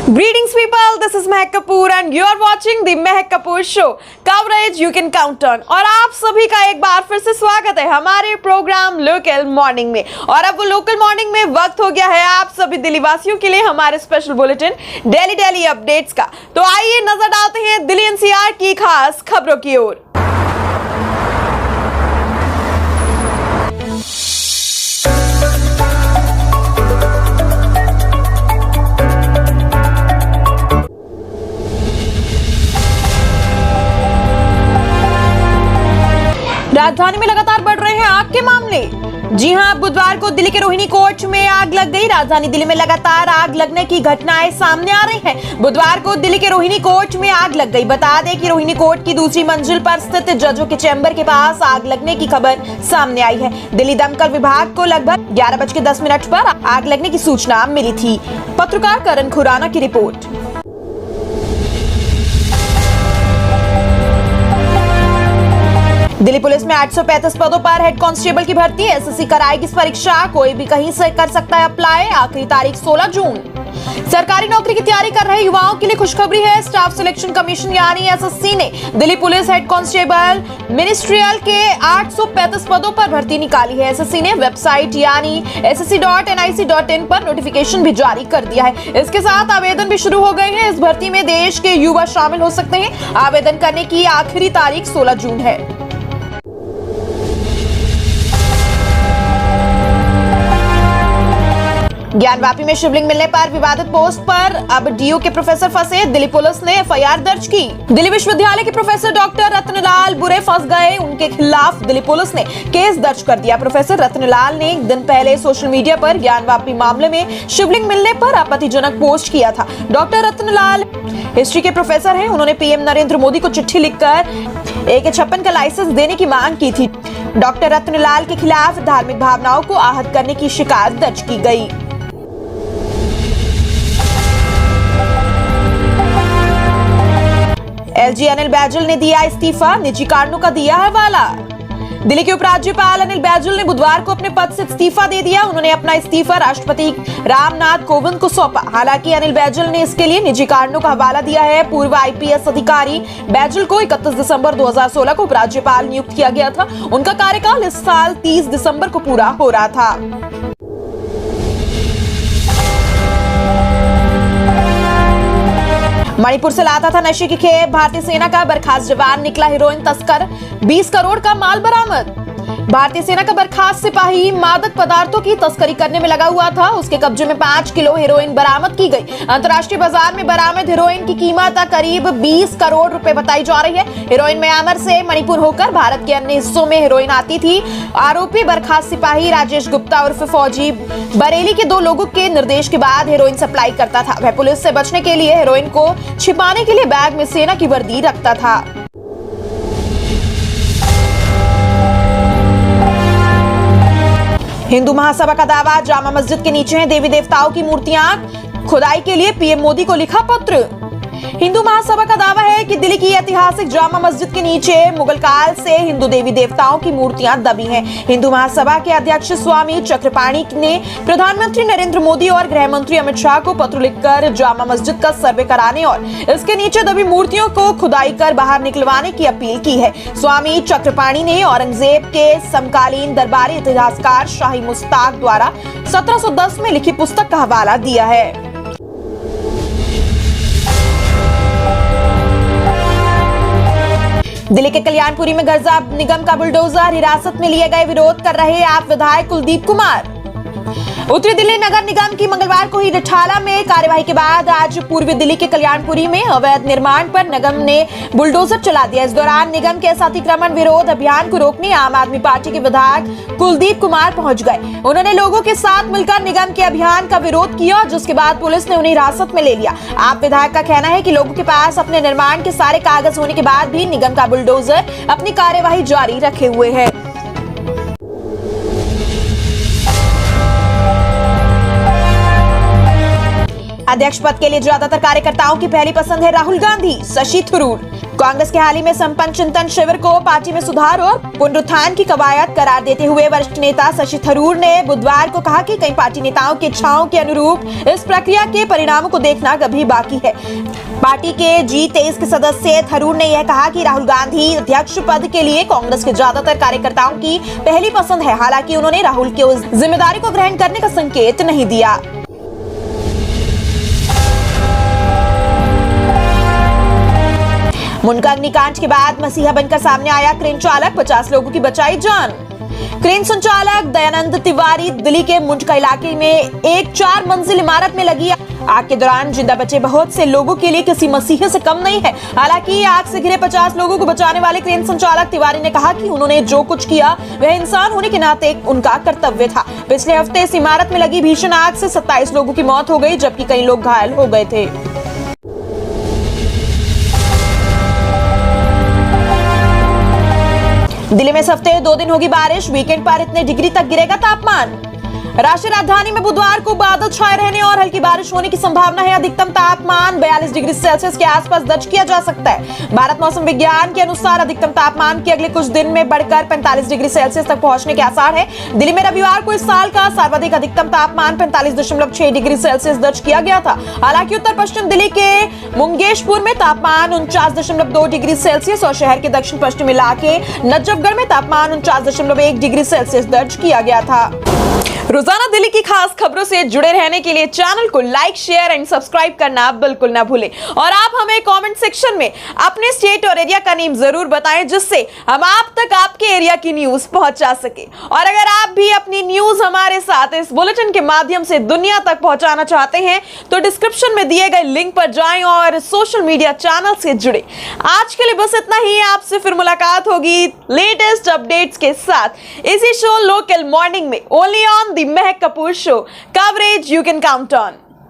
Greetings people, this is Mehak Kapoor and you are watching the Mehak Kapoor Show. Coverage you can count on. और आप सभी का एक बार फिर से स्वागत है हमारे प्रोग्राम लोकल मॉर्निंग में। और अब वो लोकल मॉर्निंग में वक्त हो गया है आप सभी दिल्ली वासियों के लिए हमारे स्पेशल बुलेटिन डेली अपडेट्स का। तो आइए नजर डालते हैं दिल्ली एनसीआर की खास खबरों की ओर। राजधानी में लगातार बढ़ रहे हैं आग के मामले। जी हां, बुधवार को दिल्ली के रोहिणी कोर्ट में आग लग गई। राजधानी दिल्ली में लगातार आग लगने की घटनाएं सामने आ रही हैं। बुधवार को दिल्ली के रोहिणी कोर्ट में आग लग गई। बता दें कि रोहिणी कोर्ट की दूसरी मंजिल पर स्थित जजों के चैम्बर के पास आग लगने की खबर सामने आई है। दिल्ली दमकल विभाग को लगभग 11:10 पर आग लगने की सूचना मिली थी। पत्रकार करण खुराना की रिपोर्ट। दिल्ली पुलिस में 835 पदों पर हेड कांस्टेबल की भर्ती। एसएससी कराएगी इस परीक्षा। कोई भी कहीं से कर सकता है अप्लाई। आखिरी तारीख 16 जून। सरकारी नौकरी की तैयारी कर रहे युवाओं के लिए खुशखबरी है। स्टाफ सिलेक्शन कमीशन यानी एसएससी ने Delhi police head constable ministerial के 835 पदों पर भर्ती निकाली है। एसएससी ने वेबसाइट यानी ssc.nic.in पर नोटिफिकेशन भी जारी कर दिया है। इसके साथ आवेदन भी शुरू हो गए हैं। इस भर्ती में देश के युवा शामिल हो सकते हैं। आवेदन करने की आखिरी तारीख 16 जून है। ज्ञानवापी में शिवलिंग मिलने पर विवादित पोस्ट पर अब डीयू के प्रोफेसर फंसे। दिल्ली पुलिस ने एफआईआर दर्ज की। दिल्ली विश्वविद्यालय के प्रोफेसर डॉक्टर रत्नलाल बुरे फंस गए। उनके खिलाफ दिल्ली पुलिस ने केस दर्ज कर दिया। प्रोफेसर रत्नलाल ने एक दिन पहले सोशल मीडिया पर ज्ञानवापी मामले में शिवलिंग मिलने पर आपत्तिजनक पोस्ट किया था। डॉक्टर रत्नलाल हिस्ट्री के प्रोफेसर हैं। उन्होंने पीएम नरेंद्र मोदी को चिट्ठी लिखकर AK-56 का लाइसेंस देने की मांग की थी। डॉक्टर रत्नलाल के खिलाफ धार्मिक भावनाओं को आहत करने की शिकायत दर्ज की गई। LG अनिल बैजल ने दिया इस्तीफा। निजी कारणों का दिया हवाला। दिल्ली के उपराज्यपाल अनिल बैजल ने बुधवार को अपने पद से इस्तीफा दे दिया। उन्होंने अपना इस्तीफा राष्ट्रपति रामनाथ कोविंद को सौंपा। हालांकि अनिल बैजल ने इसके लिए निजी कारणों का हवाला दिया है। पूर्व IPS अधिकारी बैजल को 31 दिसंबर 2016 को उपराज्यपाल नियुक्त किया गया था। उनका कार्यकाल इस साल 30 दिसंबर को पूरा हो रहा था। मणिपुर से लाता था नशे की खेप। भारतीय सेना का बर्खास्त जवान निकला हेरोइन तस्कर। 20 करोड़ का माल बरामद। भारतीय सेना का बर्खास्त सिपाही मादक पदार्थों की तस्करी करने में लगा हुआ था। उसके कब्जे में 5 किलो हेरोइन बरामद की गई। अंतर्राष्ट्रीय बाजार में बरामद हेरोइन की कीमत करीब 20 करोड़ रुपए बताई जा रही है। हेरोइन म्यांमार से मणिपुर होकर भारत के अन्य हिस्सों में हेरोइन आती थी। आरोपी बर्खास्त सिपाही राजेश गुप्ता उर्फ फौजी बरेली के 2 लोगों के निर्देश के बाद हेरोइन सप्लाई करता था। वह पुलिस से बचने के लिए हेरोइन को छिपाने के लिए बैग में सेना की वर्दी रखता था। हिंदू महासभा का दावा, जामा मस्जिद के नीचे हैं देवी देवताओं की मूर्तियां। खुदाई के लिए पीएम मोदी को लिखा पत्र। हिंदू महासभा का दावा है कि दिल्ली की ऐतिहासिक जामा मस्जिद के नीचे मुगल काल से हिंदू देवी देवताओं की मूर्तियां दबी हैं। हिंदू महासभा के अध्यक्ष स्वामी चक्रपाणी ने प्रधानमंत्री नरेंद्र मोदी और गृह मंत्री अमित शाह को पत्र लिखकर जामा मस्जिद का सर्वे कराने और इसके नीचे दबी मूर्तियों को खुदाई कर बाहर निकलवाने की अपील की है। स्वामी चक्रपाणी ने औरंगजेब के समकालीन दरबारी इतिहासकार शाही मुस्ताक द्वारा 1710 में लिखी पुस्तक का हवाला दिया है। दिल्ली के कल्याणपुरी में गर्जा निगम का बुलडोजर। हिरासत में लिए गए विरोध कर रहे आप विधायक कुलदीप कुमार। उत्तरी दिल्ली नगर निगम की मंगलवार को ही रिठाला में कार्यवाही के बाद आज पूर्वी दिल्ली के कल्याणपुरी में अवैध निर्माण पर निगम ने बुलडोजर चला दिया। इस दौरान निगम के अतिक्रमण विरोध अभियान को रोकने आम आदमी पार्टी के विधायक कुलदीप कुमार पहुंच गए। उन्होंने लोगों के साथ मिलकर निगम के अभियान का विरोध किया, जिसके बाद पुलिस ने उन्हें हिरासत में ले लिया। आप विधायक का कहना है कि लोगों के पास अपने निर्माण के सारे कागज होने के बाद भी निगम का बुलडोजर अपनी कार्यवाही जारी रखे हुए है। अध्यक्ष पद के लिए ज्यादातर कार्यकर्ताओं की पहली पसंद है राहुल गांधी, शशि थरूर। कांग्रेस के हाल ही में संपन्न चिंतन शिविर को पार्टी में सुधार और पुनरुत्थान की कवायद करार देते हुए वरिष्ठ नेता शशि थरूर ने बुधवार को कहा कि कई पार्टी नेताओं की इच्छाओं के अनुरूप इस प्रक्रिया के परिणामों को देखना अभी बाकी है। पार्टी के G23 के सदस्य थरूर ने यह कहा कि राहुल गांधी अध्यक्ष पद के लिए कांग्रेस के ज्यादातर कार्यकर्ताओं की पहली पसंद है। हालांकि उन्होंने राहुल के उस जिम्मेदारी को ग्रहण करने का संकेत नहीं दिया। मुंडका अग्निकांड के बाद मसीहा बनकर सामने आया क्रेन चालक, 50 लोगों की बचाई जान। क्रेन संचालक दयानंद तिवारी दिल्ली के मुंडका इलाके में एक 4 मंजिल इमारत में लगी आग के दौरान जिंदा बचे बहुत से लोगों के लिए किसी मसीहे से कम नहीं है। हालांकि आग से घिरे 50 लोगों को बचाने वाले क्रेन संचालक तिवारी ने कहा कि उन्होंने जो कुछ किया वह इंसान होने के नाते उनका कर्तव्य था। पिछले हफ्ते इस इमारत में लगी भीषण आग से 27 लोगों की मौत हो गई, जबकि कई लोग घायल हो गए थे। दिल्ली में इस हफ्ते 2 दिन होगी बारिश, वीकेंड पर इतने डिग्री तक गिरेगा तापमान। राष्ट्रीय राजधानी में बुधवार को बादल छाए रहने और हल्की बारिश होने की संभावना है। अधिकतम तापमान 42 डिग्री सेल्सियस के आसपास दर्ज किया जा सकता है। भारत मौसम विज्ञान के अनुसार अधिकतम तापमान के अगले कुछ दिन में बढ़कर 45 डिग्री सेल्सियस तक पहुंचने के आसार है। दिल्ली में रविवार को इस साल का सर्वाधिक अधिकतम तापमान 45.6 डिग्री सेल्सियस दर्ज किया गया था। हालांकि उत्तर पश्चिम दिल्ली के मुंगेशपुर में तापमान 49.2 डिग्री सेल्सियस और शहर के दक्षिण पश्चिम इलाके नजफगढ़ में तापमान 49.1 डिग्री सेल्सियस दर्ज किया गया था। रोजाना दिल्ली की खास खबरों से जुड़े रहने के लिए चैनल को लाइक, शेयर एंड सब्सक्राइब करना बिल्कुल ना भूलें। और आप हमें कमेंट सेक्शन में अपने स्टेट और एरिया का नेम जरूर बताएं, जिससे हम आप तक आपके एरिया की न्यूज पहुंचा सके। और अगर आप भी अपनी न्यूज हमारे साथ इस बुलेटिन के माध्यम से दुनिया तक पहुंचाना चाहते हैं तो डिस्क्रिप्शन में दिए गए लिंक पर जाएं और सोशल मीडिया चैनल से जुड़े। आज के लिए बस इतना ही। आपसे फिर मुलाकात होगी लेटेस्ट अपडेट्स के साथ इसी शो लोकल मॉर्निंग में, only on the Mahak Kapoor show. Coverage you can count on.